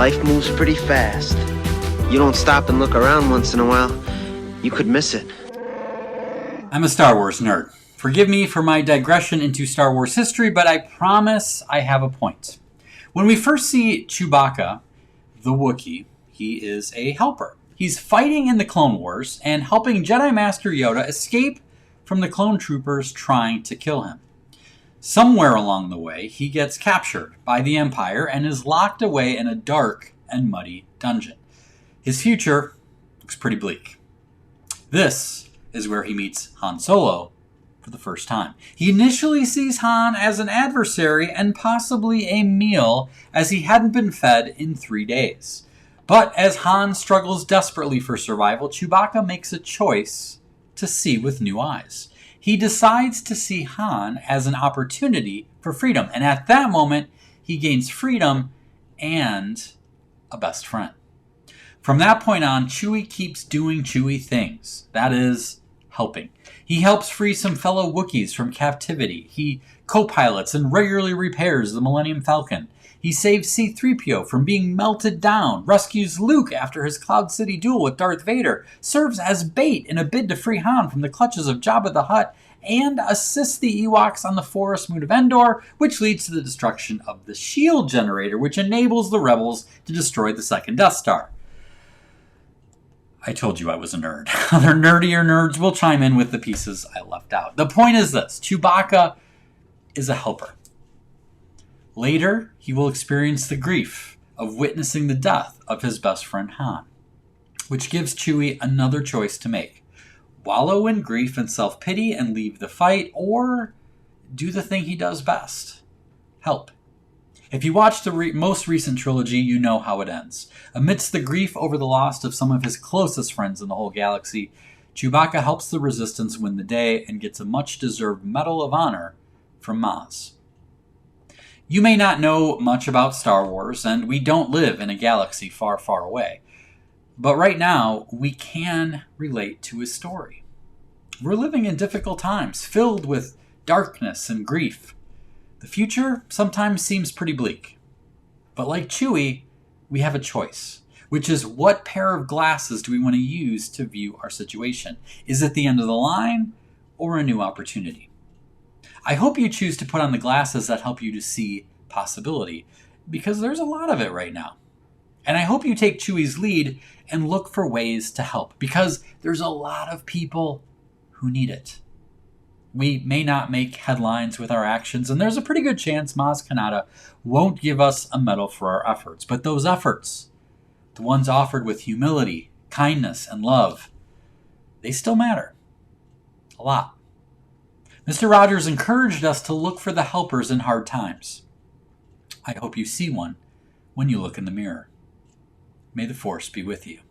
Life moves pretty fast. You don't stop and look around once in a while, you could miss it. I'm a Star Wars nerd. Forgive me for my digression into Star Wars history, but I promise I have a point. When we first see Chewbacca, the Wookie, he is a helper. He's fighting in the Clone Wars and helping Jedi Master Yoda escape from the clone troopers trying to kill him. Somewhere along the way, he gets captured by the Empire and is locked away in a dark and muddy dungeon. His future looks pretty bleak. This is where he meets Han Solo for the first time. He initially sees Han as an adversary and possibly a meal, as he hadn't been fed in 3 days. But as Han struggles desperately for survival, Chewbacca makes a choice to see with new eyes. He decides to see Han as an opportunity for freedom, and at that moment, he gains freedom and a best friend. From that point on, Chewie keeps doing Chewie things. That is, helping. He helps free some fellow Wookiees from captivity. He co-pilots and regularly repairs the Millennium Falcon. He saves C-3PO from being melted down, rescues Luke after his Cloud City duel with Darth Vader, serves as bait in a bid to free Han from the clutches of Jabba the Hutt, and assists the Ewoks on the forest moon of Endor, which leads to the destruction of the shield generator, which enables the rebels to destroy the second Death Star. I told you I was a nerd. Other nerdier nerds will chime in with the pieces I left out. The point is this: Chewbacca is a helper. Later, he will experience the grief of witnessing the death of his best friend Han, which gives Chewie another choice to make. Wallow in grief and self-pity and leave the fight, or do the thing he does best: help. If you watch the most recent trilogy, you know how it ends. Amidst the grief over the loss of some of his closest friends in the whole galaxy, Chewbacca helps the Resistance win the day and gets a much-deserved Medal of Honor from Maz. You may not know much about Star Wars, and we don't live in a galaxy far, far away. But right now, we can relate to his story. We're living in difficult times, filled with darkness and grief. The future sometimes seems pretty bleak. But like Chewie, we have a choice, which is what pair of glasses do we want to use to view our situation? Is it the end of the line or a new opportunity? I hope you choose to put on the glasses that help you to see possibility, because there's a lot of it right now. And I hope you take Chewie's lead and look for ways to help, because there's a lot of people who need it. We may not make headlines with our actions, and there's a pretty good chance Maz Kanata won't give us a medal for our efforts. But those efforts, the ones offered with humility, kindness, and love, they still matter. A lot. Mr. Rogers encouraged us to look for the helpers in hard times. I hope you see one when you look in the mirror. May the Force be with you.